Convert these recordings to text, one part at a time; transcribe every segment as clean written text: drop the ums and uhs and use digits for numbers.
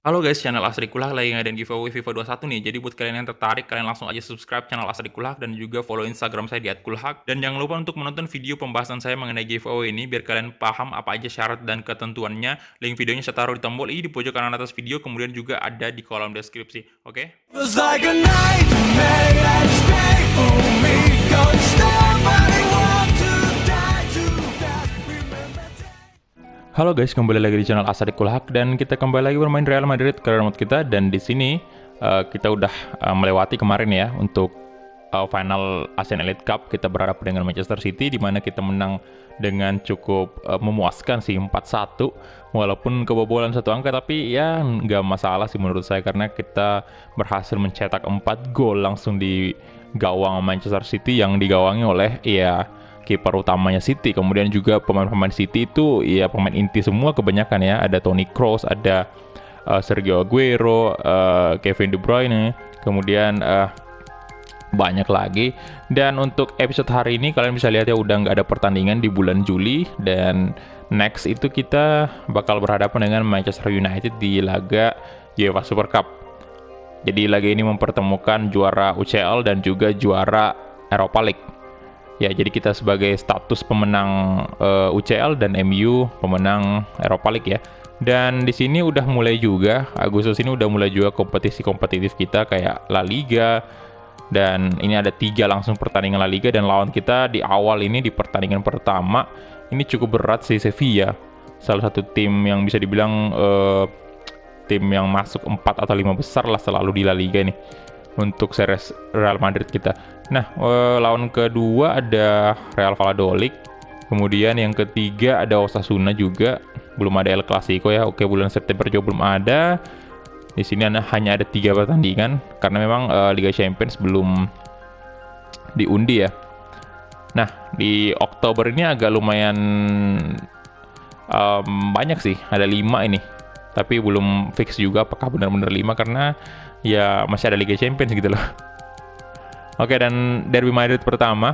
Halo guys, channel Asri Kulah lagi ngadain giveaway FIFA 21 nih. Jadi buat kalian yang tertarik, kalian langsung aja subscribe channel Asri Kulah dan juga follow Instagram saya di @kulhak. Dan jangan lupa untuk menonton video pembahasan saya mengenai giveaway ini biar kalian paham apa aja syarat dan ketentuannya. Link videonya saya taruh di tombol i di pojok kanan atas video, kemudian juga ada di kolom deskripsi. Oke? Feels like a nightmare that's made for me. Don't stop, I want to die too fast. Remember Halo guys, kembali lagi di channel Asri Kulhak dan kita kembali lagi bermain Real Madrid ke remote kita. Dan di sini kita udah melewati kemarin ya untuk final Asian Elite Cup. Kita berhadapan dengan Manchester City di mana kita menang dengan cukup memuaskan sih 4-1. Walaupun kebobolan satu angka, tapi ya nggak masalah sih menurut saya karena kita berhasil mencetak 4 gol langsung di gawang Manchester City yang digawangi oleh ya kiper utamanya City. Kemudian juga pemain-pemain City itu ya pemain inti semua kebanyakan ya. Ada Toni Kroos, ada Sergio Aguero, Kevin De Bruyne, kemudian banyak lagi. Dan untuk episode hari ini kalian bisa lihat ya udah nggak ada pertandingan di bulan Juli. Dan next itu kita bakal berhadapan dengan Manchester United di laga UEFA Super Cup. Jadi laga ini mempertemukan juara UCL dan juga juara Europa League. Ya, jadi kita sebagai status pemenang UCL dan MU pemenang Europa League ya. Dan di sini udah mulai juga Agustus ini udah mulai juga kompetisi kompetitif kita kayak La Liga. Dan ini ada 3 langsung pertandingan La Liga dan lawan kita di awal ini di pertandingan pertama ini cukup berat sih, Sevilla. Salah satu tim yang bisa dibilang tim yang masuk 4 atau 5 besar lah selalu di La Liga nih untuk series Real Madrid kita. Nah, lawan kedua ada Real Valladolid. Kemudian yang ketiga ada Osasuna juga. Belum ada El Clasico ya. Oke, bulan September juga belum ada. Di sini hanya ada 3 pertandingan karena memang Liga Champions belum diundi ya. Nah, di Oktober ini agak lumayan banyak sih. Ada 5 ini. Tapi belum fix juga apakah benar-benar 5 karena ya masih ada Liga Champions gitu loh. Oke, dan Derby Madrid pertama.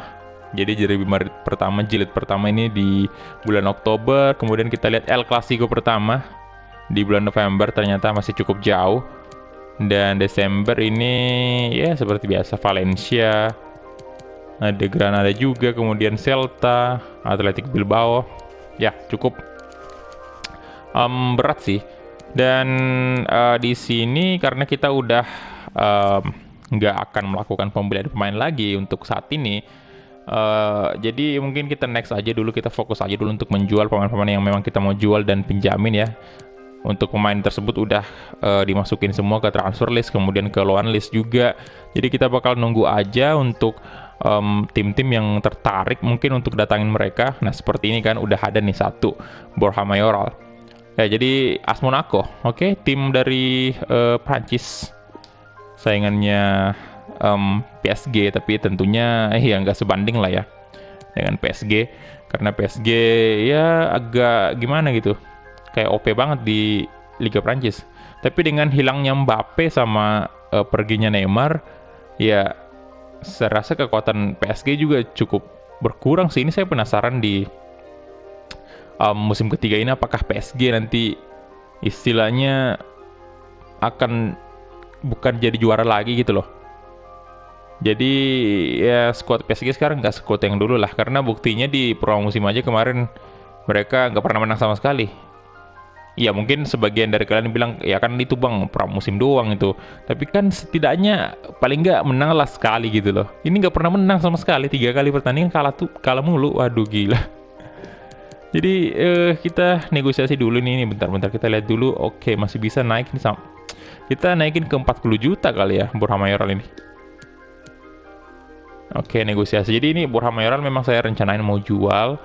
Jadi Derby Madrid pertama, jilid pertama ini di bulan Oktober. Kemudian kita lihat El Clasico pertama di bulan November, ternyata masih cukup jauh. Dan Desember ini ya seperti biasa Valencia, ada Granada juga, kemudian Celta, Athletic Bilbao. Ya cukup berat sih. Dan di sini karena kita udah nggak akan melakukan pembelian pemain lagi untuk saat ini, jadi mungkin kita next aja dulu, kita fokus aja dulu untuk menjual pemain-pemain yang memang kita mau jual dan pinjamin ya. Untuk pemain tersebut udah dimasukin semua ke transfer list, kemudian ke loan list juga. Jadi kita bakal nunggu aja untuk tim-tim yang tertarik mungkin untuk datangin mereka. Nah seperti ini kan udah ada nih satu, Borja Mayoral. Ya, jadi AS Monaco, oke, tim dari Prancis, saingannya PSG, tapi tentunya ya nggak sebanding lah ya dengan PSG, karena PSG ya agak gimana gitu, kayak OP banget di Liga Prancis. Tapi dengan hilangnya Mbappe sama perginya Neymar, ya saya rasa kekuatan PSG juga cukup berkurang sih. Ini saya penasaran di musim ketiga ini apakah PSG nanti istilahnya akan bukan jadi juara lagi gitu loh. Jadi ya skuad PSG sekarang nggak sekuat yang dulu lah, karena buktinya di pramusim aja kemarin mereka nggak pernah menang sama sekali. Ya mungkin sebagian dari kalian bilang ya kan itu bang pramusim doang itu, tapi kan setidaknya paling nggak menang lah sekali gitu loh. Ini nggak pernah menang sama sekali, 3 kali pertandingan kalah mulu. Waduh gila. Jadi kita negosiasi dulu nih, bentar-bentar kita lihat dulu. Oke, masih bisa naik nih, kita naikin ke 40 juta kali ya Borja Mayoral ini. Oke, negosiasi. Jadi ini Borja Mayoral memang saya rencanain mau jual.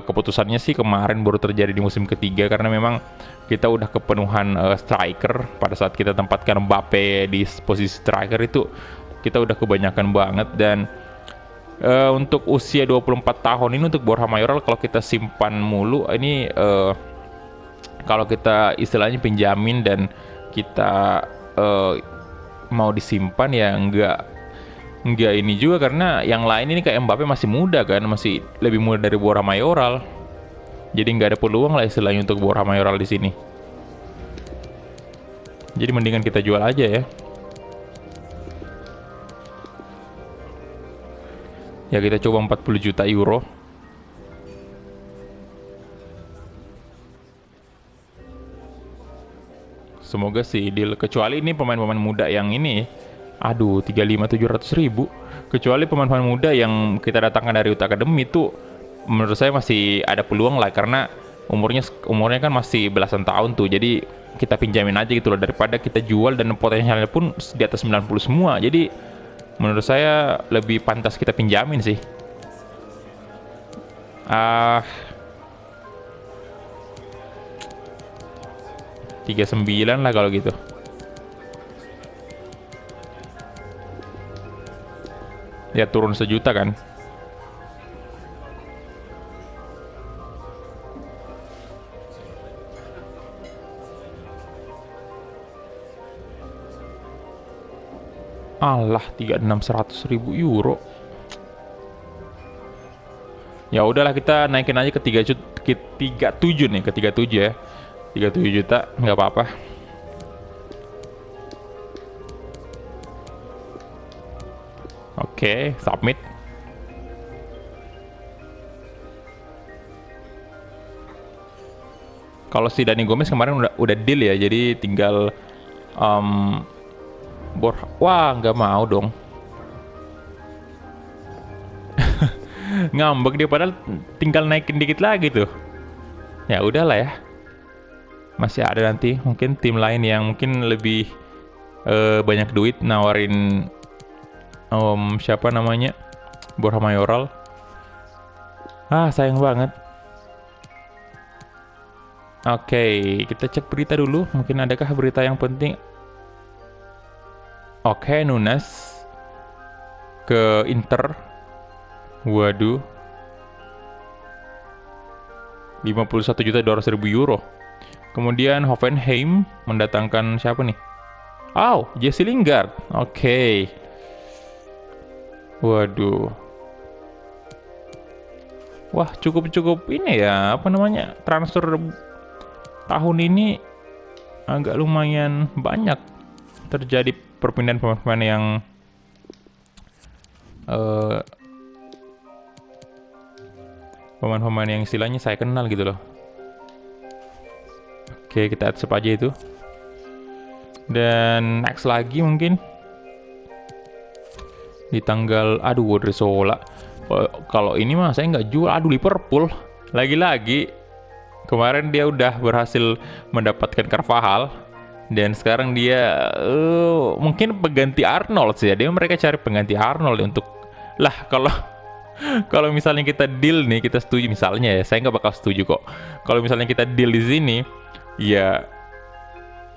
Keputusannya sih kemarin baru terjadi di musim ketiga karena memang kita udah kepenuhan striker. Pada saat kita tempatkan Mbappe di posisi striker itu kita udah kebanyakan banget. Dan untuk usia 24 tahun ini untuk Borja Mayoral kalau kita simpan mulu ini kalau kita istilahnya pinjamin dan kita mau disimpan ya enggak ini juga, karena yang lain ini kayak Mbappe masih muda kan, masih lebih muda dari Borja Mayoral. Jadi nggak ada peluang lah istilahnya untuk Borja Mayoral di sini. Jadi mendingan kita jual aja ya. Ya kita coba 40 juta euro. Semoga sih deal. Kecuali ini pemain-pemain muda yang ini. Aduh, 35.700.000. Kecuali pemain-pemain muda yang kita datangkan dari Youth Academy itu menurut saya masih ada peluang lah, karena umurnya kan masih belasan tahun tuh. Jadi kita pinjamin aja gitu loh, daripada kita jual dan potensialnya pun di atas 90 semua. Jadi menurut saya lebih pantas kita pinjamin sih. 39 lah kalau gitu. Ya turun sejuta kan. Alah, 36.100.000 euro. Ya udahlah, kita naikin aja ke 37 nih, ke 37 ya. 37 juta, nggak apa-apa. Oke, submit. Kalau si Dani Gomez kemarin udah deal ya, jadi tinggal wah, nggak mau dong. Ngambek dia, padahal tinggal naikin dikit lagi tuh. Ya udahlah ya. Masih ada nanti mungkin tim lain yang mungkin lebih banyak duit nawarin siapa namanya, Borja Mayoral. Sayang banget. Oke, kita cek berita dulu. Mungkin adakah berita yang penting? Oke, Nunes ke Inter. Waduh. 51.200.000 euro. Kemudian Hoffenheim mendatangkan siapa nih? Jesse Lingard. Oke. Waduh. Wah, cukup ini ya, apa namanya, transfer tahun ini agak lumayan banyak terjadi perpindahan pemain-pemain yang pemain-pemain yang istilahnya saya kenal gitu loh. Oke, kita add aja itu. Dan next lagi mungkin di tanggal, Odriozola. Kalau ini mah saya nggak jual. Liverpool lagi-lagi kemarin dia udah berhasil mendapatkan Carvajal, dan sekarang dia mungkin pengganti Arnold sih ya. Mereka cari pengganti Arnold untuk kalau misalnya kita deal nih, kita setuju misalnya ya, saya nggak bakal setuju kok. Kalau misalnya kita deal di sini, ya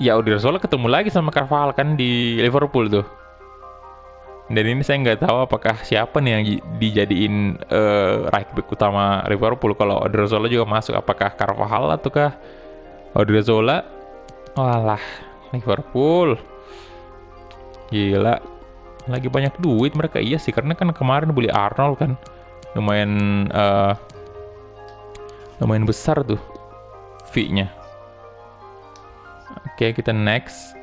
Odriozola ketemu lagi sama Carvajal kan di Liverpool tuh. Dan ini saya nggak tahu apakah siapa nih yang dijadiin right back utama Liverpool. Kalau Odriozola juga masuk, apakah Carvajal ataukah Odriozola? Walah, Liverpool. Gila. Lagi banyak duit mereka, iya sih, karena kan kemarin beli Arnold kan. Lumayan besar tuh fee-nya. Oke, kita next.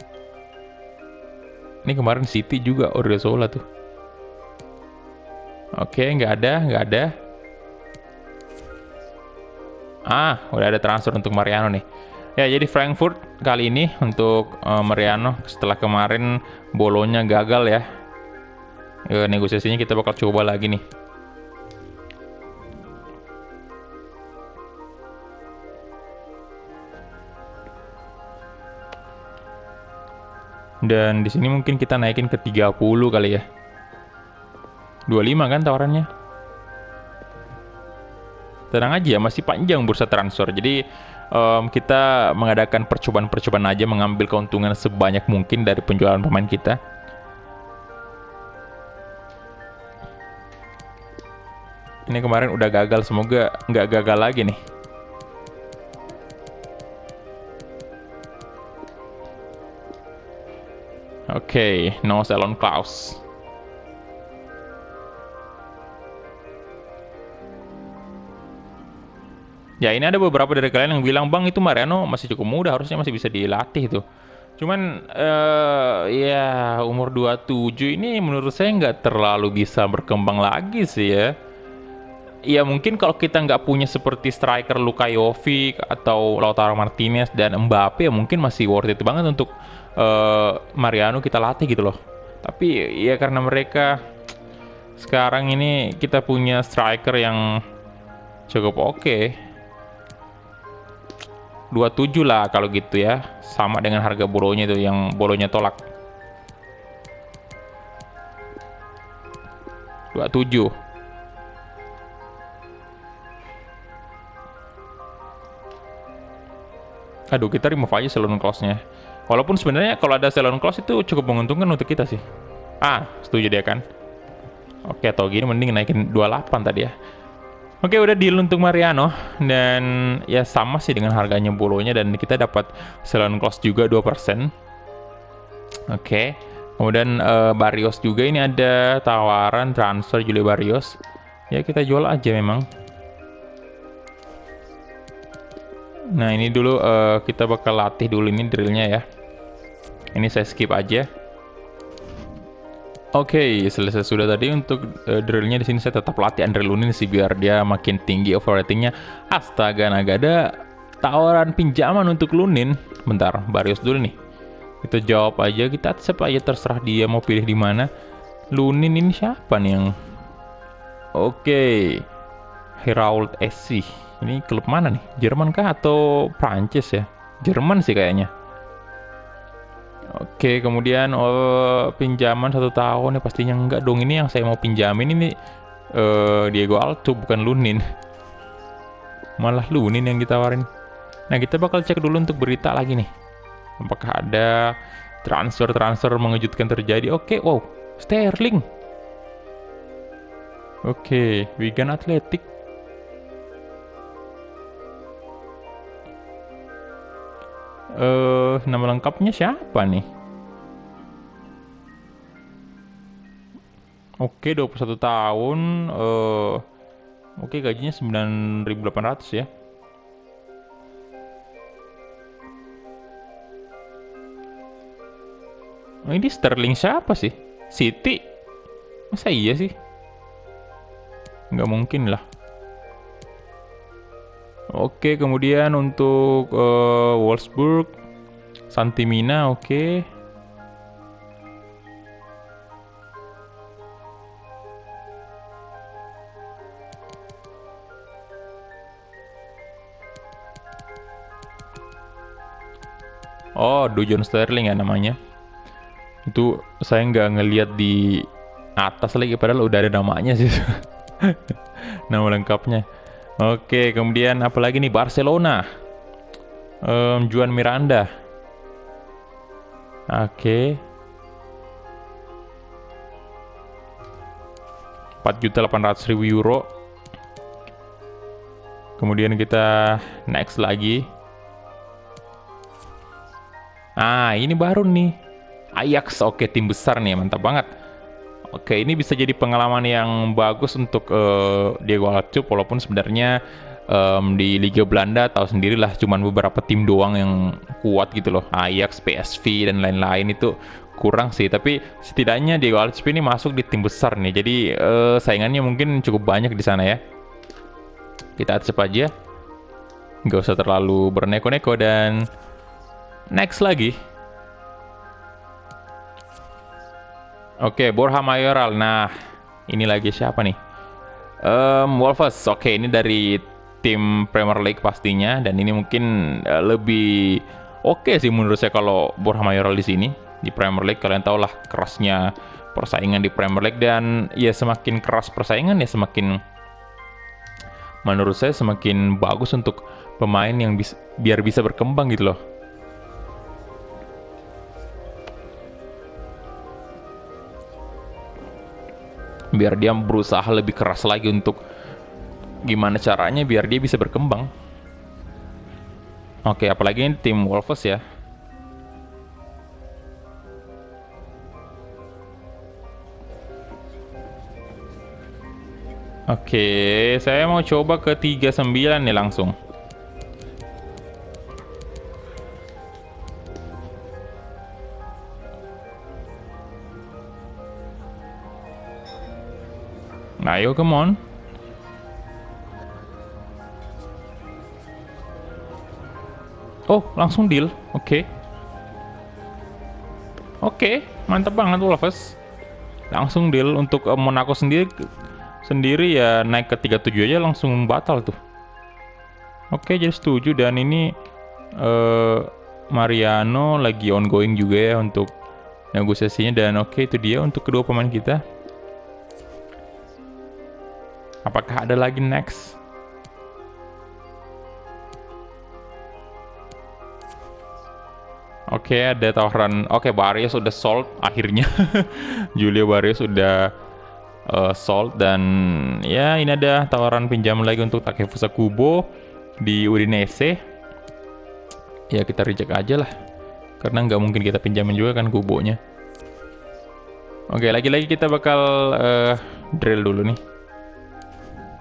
Ini kemarin City juga Odriozola tuh. Oke, nggak ada. Udah ada transfer untuk Mariano nih. Ya, jadi Frankfurt kali ini untuk Mariano setelah kemarin Bolonya gagal ya. Negosiasinya kita bakal coba lagi nih. Dan di sini mungkin kita naikin ke 30 kali ya. 25 kan tawarannya. Tenang aja, masih panjang bursa transfer. Jadi kita mengadakan percobaan-percobaan aja, mengambil keuntungan sebanyak mungkin dari penjualan pemain kita. Ini kemarin udah gagal, semoga nggak gagal lagi nih. Oke, no sell on clause. Ya, ini ada beberapa dari kalian yang bilang, "Bang, itu Mariano masih cukup muda, harusnya masih bisa dilatih tuh." Cuman ya umur 27 ini menurut saya nggak terlalu bisa berkembang lagi sih ya. Ya mungkin kalau kita nggak punya seperti striker Luka Jovic atau Lautaro Martinez dan Mbappe ya mungkin masih worth it banget untuk Mariano kita latih gitu loh. Tapi ya karena mereka sekarang ini kita punya striker yang cukup oke. 27 lah kalau gitu ya. Sama dengan harga bolonya itu yang bolonya tolak. 27. Aduh, kita remove aja salon clause-nya. Walaupun sebenarnya kalau ada salon clause itu cukup menguntungkan untuk kita sih. Setuju dia kan? Oke, atau gini mending naikin 28 tadi ya. Oke, udah deal untuk Mariano dan ya sama sih dengan harganya bolonya dan kita dapat salon clause juga 2%. Oke. Kemudian Barrios juga ini ada tawaran transfer Julio Barrios. Ya kita jual aja memang. Nah ini dulu kita bakal latih dulu ini drillnya ya. Ini saya skip aja. Oke, selesai sudah tadi untuk drillnya. Di sini saya tetap latih Andre Lunin sih biar dia makin tinggi overratingnya. Astaga, naga ada tawaran pinjaman untuk Lunin. Bentar, Barrios dulu nih. Kita jawab aja, kita accept aja, terserah dia mau pilih di mana. Lunin ini siapa nih yang? Oke, Herald SC. Ini klub mana nih? Jerman kah atau Prancis ya? Jerman sih kayaknya. Oke, kemudian pinjaman 1 tahun ya pastinya enggak dong. Ini yang saya mau pinjamin ini Diego Alto bukan Lunin. Malah Lunin yang ditawarin. Nah kita bakal cek dulu untuk berita lagi nih. Apakah ada transfer mengejutkan terjadi? Oke, wow, Sterling. Oke, Wigan Athletic. Nama lengkapnya siapa nih? Oke, 21 tahun. Oke, gajinya 9.800 ya. Oh, ini Sterling siapa sih? City? Masa iya sih? Nggak mungkin lah. Oke, kemudian untuk Wolfsburg, Santimina, oke. Oh, Dujon Sterling ya namanya. Itu saya nggak ngelihat di atas lagi, padahal udah ada namanya sih. Nama lengkapnya. Oke, kemudian apa lagi nih? Barcelona. Juan Miranda. Oke. 4.800.000 euro. Kemudian kita next lagi. Ini baru nih. Ajax, oke, tim besar nih, mantap banget. Oke, ini bisa jadi pengalaman yang bagus untuk Diego Alto, walaupun sebenarnya di Liga Belanda tahu sendirilah cuman beberapa tim doang yang kuat gitu loh. Ajax, PSV dan lain-lain itu kurang sih, tapi setidaknya Diego Alto ini masuk di tim besar nih. Jadi saingannya mungkin cukup banyak di sana ya. Kita accept aja. Nggak usah terlalu berneko-neko dan next lagi. Oke, Borja Mayoral. Nah, ini lagi siapa nih? Wolves. Oke, ini dari tim Premier League pastinya, dan ini mungkin lebih oke sih menurut saya kalau Borja Mayoral di sini di Premier League. Kalian tahu lah kerasnya persaingan di Premier League, dan ya semakin keras persaingan ya semakin, menurut saya semakin bagus untuk pemain yang biar bisa berkembang gitu loh. Biar dia berusaha lebih keras lagi untuk gimana caranya biar dia bisa berkembang. Oke, apalagi ini tim Wolves ya. Oke, saya mau coba ke 39 nih langsung. Nah, ayo, come on. Oh, langsung deal. Oke. Oke, mantap banget Wolves. Langsung deal untuk Monaco sendiri ya naik ke 37 aja langsung batal tuh. Oke, jadi setuju dan ini Mariano lagi ongoing juga ya untuk negosiasinya dan oke itu dia untuk kedua pemain kita. Apakah ada lagi next? Oke, ada tawaran. Oke, Barrios udah sold akhirnya. Julio Barrios udah sold dan ya ini ada tawaran pinjam lagi untuk Takefusa Kubo di Udinese. Ya kita reject aja lah. Karena nggak mungkin kita pinjamin juga kan Kubonya. Oke, lagi-lagi kita bakal drill dulu nih.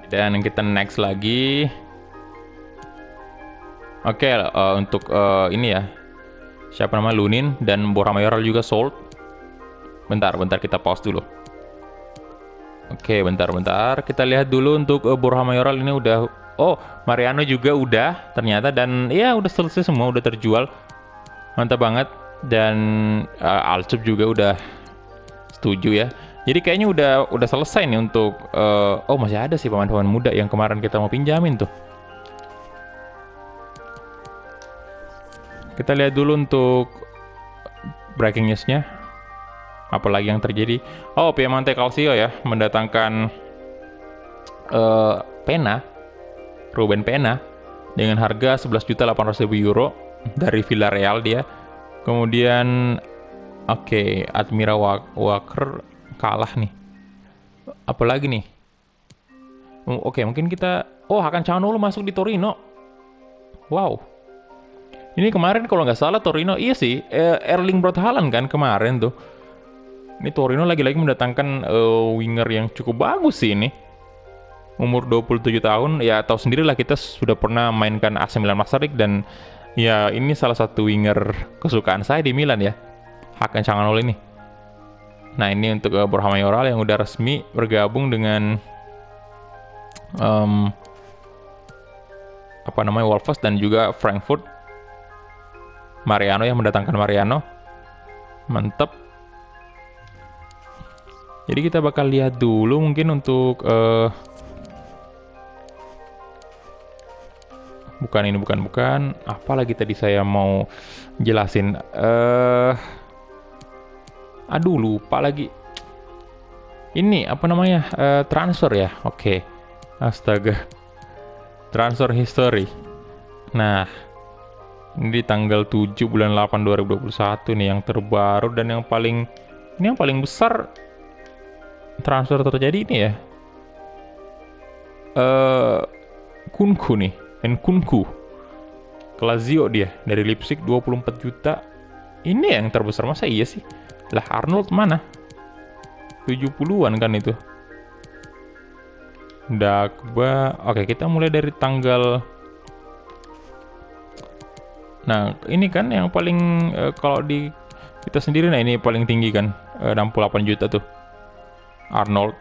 Dan kita next lagi. Oke, untuk ini ya. Siapa nama Lunin dan Borja Mayoral juga sold. Bentar kita pause dulu. Oke, bentar. Kita lihat dulu untuk Borja Mayoral ini udah. Oh, Mariano juga udah ternyata dan ya udah selesai semua, udah terjual. Mantap banget dan Alcup juga udah setuju ya. Jadi kayaknya udah selesai nih untuk oh masih ada sih pemain-pemain muda yang kemarin kita mau pinjamin tuh. Kita lihat dulu untuk breaking news-nya. Apalagi yang terjadi. Oh, Piemonte Calcio ya mendatangkan Ruben Pena dengan harga 11.800.000 euro dari Villarreal dia. Kemudian oke, Admira Walker kalah nih. Apalagi nih? Oke, mungkin kita Hakan Calhanoglu masuk di Torino. Wow. Ini kemarin kalau nggak salah Torino, iya sih, Erling Braut Haaland kan kemarin tuh. Ini Torino lagi-lagi mendatangkan winger yang cukup bagus sih ini. Umur 27 tahun, ya tahu sendirilah kita sudah pernah mainkan AC Milan Masaryk dan ya ini salah satu winger kesukaan saya di Milan ya. Hakan Calhanoglu ini. Nah ini untuk Borja Mayoral yang udah resmi bergabung dengan Wolves dan juga Frankfurt. Mariano yang mendatangkan Mariano. Mantep. Jadi kita bakal lihat dulu mungkin untuk bukan. Apa lagi tadi saya mau jelasin? Aduh lupa lagi. Ini apa namanya? Transfer ya. Oke. Astaga. Transfer history. Nah, ini di tanggal 7 bulan 8 2021 nih yang terbaru dan yang paling besar transfer terjadi ini ya. Kunku nih, Nkunku. Lazio dia dari Leipzig 24 juta. Ini yang terbesar masa iya sih? Lah Arnold mana? 70-an kan itu. Dagba. Oke, kita mulai dari tanggal. Nah, ini kan yang paling kalau di kita sendiri, nah ini paling tinggi kan, 68 juta tuh. Arnold.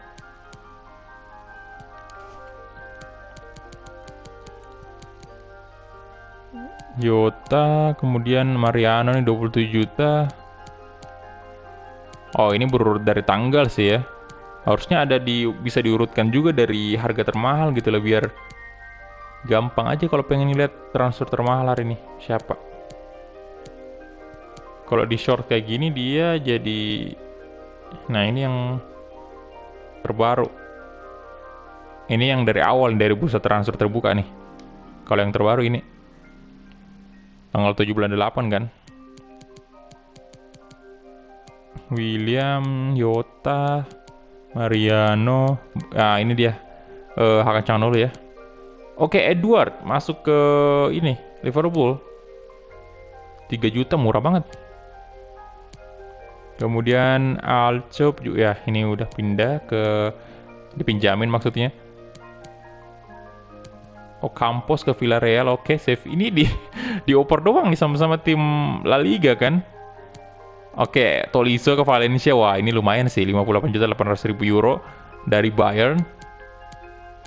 Jota, kemudian Mariano nih 27 juta. Oh, ini berurut dari tanggal sih ya. Harusnya bisa diurutkan juga dari harga termahal gitu lah biar gampang aja kalau pengen lihat transfer termahal hari ini siapa. Kalau di short kayak gini dia jadi. Nah ini yang terbaru. Ini yang dari awal dari bursa transfer terbuka nih. Kalau yang terbaru ini tanggal 7 bulan 8 kan. William, Jota, Mariano. Nah ini dia Hakan Calhanoglu ya. Oke, Edward masuk ke ini Liverpool 3 juta, murah banget. Kemudian Alcup juga ya, ini udah pindah ke dipinjamin maksudnya. Oh, Campos ke Villarreal. Oke, save ini dioper doang nih sama-sama tim La Liga kan. Oke, Tolisso ke Valencia. Wah, ini lumayan sih, 58.800.000 euro. dari Bayern.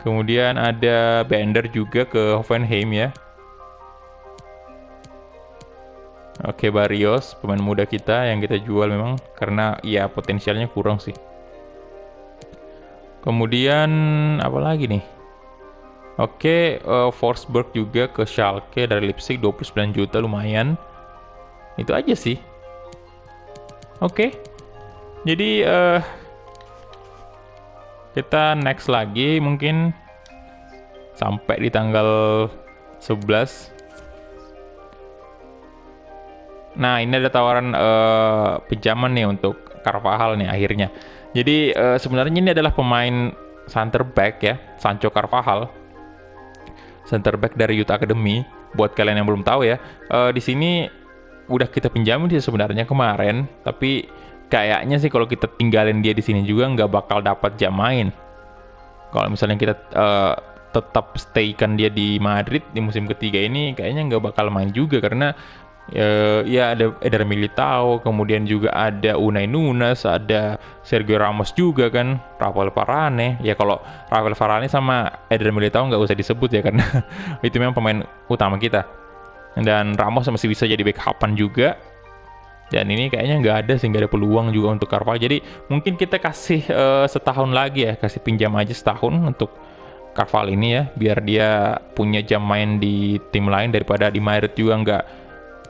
Kemudian ada Bender juga ke Hoffenheim ya. Oke, Barrios, pemain muda kita yang kita jual memang karena ya potensialnya kurang sih. Kemudian apa lagi nih? Oke, Forsberg juga ke Schalke dari Leipzig 29 juta, lumayan. Itu aja sih. Oke. Jadi kita next lagi mungkin sampai di tanggal 11. Nah, ini ada tawaran pinjaman nih untuk Carvajal nih akhirnya. Jadi sebenarnya ini adalah pemain center back ya, Sancho Carvajal. Center back dari Youth Academy. Buat kalian yang belum tahu ya, di sini udah kita pinjamin sih sebenarnya kemarin, tapi kayaknya sih kalau kita tinggalin dia di sini juga nggak bakal dapat jam main. Kalau misalnya kita tetap staykan dia di Madrid di musim ketiga ini, kayaknya nggak bakal main juga karena ya ada Eder Militao, kemudian juga ada Unai Nunes, ada Sergio Ramos juga kan, Rafael Varane. Ya kalau Rafael Varane sama Eder Militao nggak usah disebut ya karena itu memang pemain utama kita. Dan Ramos masih bisa jadi backupan juga. Dan ini kayaknya nggak ada sih, nggak ada peluang juga untuk Carvajal. Jadi mungkin kita kasih setahun lagi ya, kasih pinjam aja setahun untuk Carvajal ini ya, biar dia punya jam main di tim lain daripada di Madrid juga nggak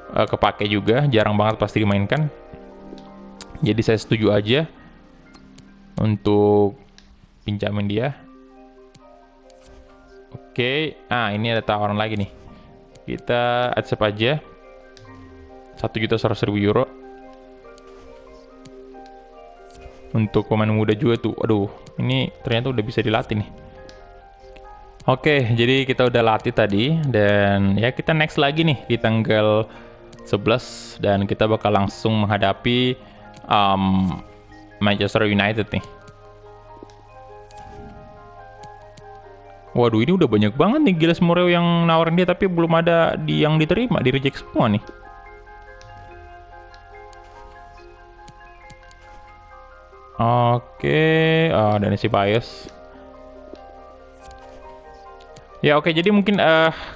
kepake juga, jarang banget pasti dimainkan. Jadi saya setuju aja untuk pinjamin dia. Oke, ini ada tawaran lagi nih. Kita accept aja 1.100.000 euro untuk pemain muda juga tuh. Aduh, ini ternyata udah bisa dilatih nih. Oke, jadi kita udah latih tadi dan ya kita next lagi nih di tanggal 11 dan kita bakal langsung menghadapi Manchester United nih. Waduh, ini udah banyak banget nih Giles Moreo yang nawarin dia, tapi belum ada yang diterima, di reject semua nih. Oke, dan si Bias. Ya oke, jadi mungkin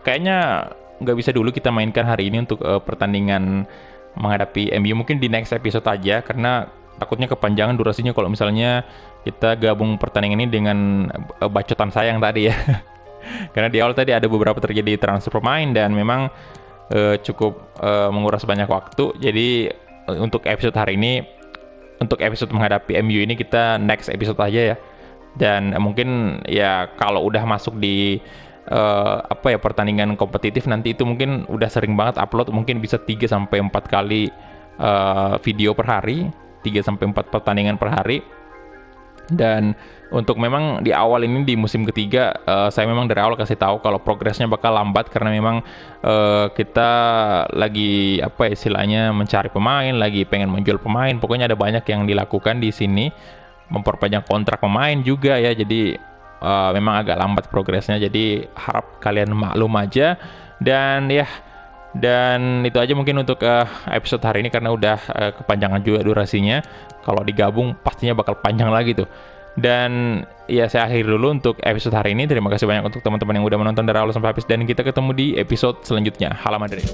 kayaknya nggak bisa dulu kita mainkan hari ini untuk pertandingan menghadapi MU. Mungkin di next episode aja karena takutnya kepanjangan durasinya kalau misalnya kita gabung pertandingan ini dengan bacotan saya yang tadi ya. Karena di awal tadi ada beberapa terjadi transfer pemain dan memang cukup menguras banyak waktu. Jadi untuk episode hari ini, untuk episode menghadapi MU ini kita next episode aja ya. Dan mungkin ya kalau udah masuk di pertandingan kompetitif nanti itu mungkin udah sering banget upload, mungkin bisa 3-4 kali video per hari, 3-4 pertandingan per hari. Dan untuk memang di awal ini di musim ketiga saya memang dari awal kasih tahu kalau progresnya bakal lambat karena memang kita lagi istilahnya mencari pemain, lagi pengen menjual pemain, pokoknya ada banyak yang dilakukan di sini, memperpanjang kontrak pemain juga ya, jadi memang agak lambat progresnya, jadi harap kalian maklum aja. Dan ya, dan itu aja mungkin untuk episode hari ini karena udah kepanjangan juga durasinya. Kalau digabung pastinya bakal panjang lagi tuh. Dan ya saya akhiri dulu untuk episode hari ini. Terima kasih banyak untuk teman-teman yang udah menonton dari awal sampai habis, dan kita ketemu di episode selanjutnya. Hala Madrid.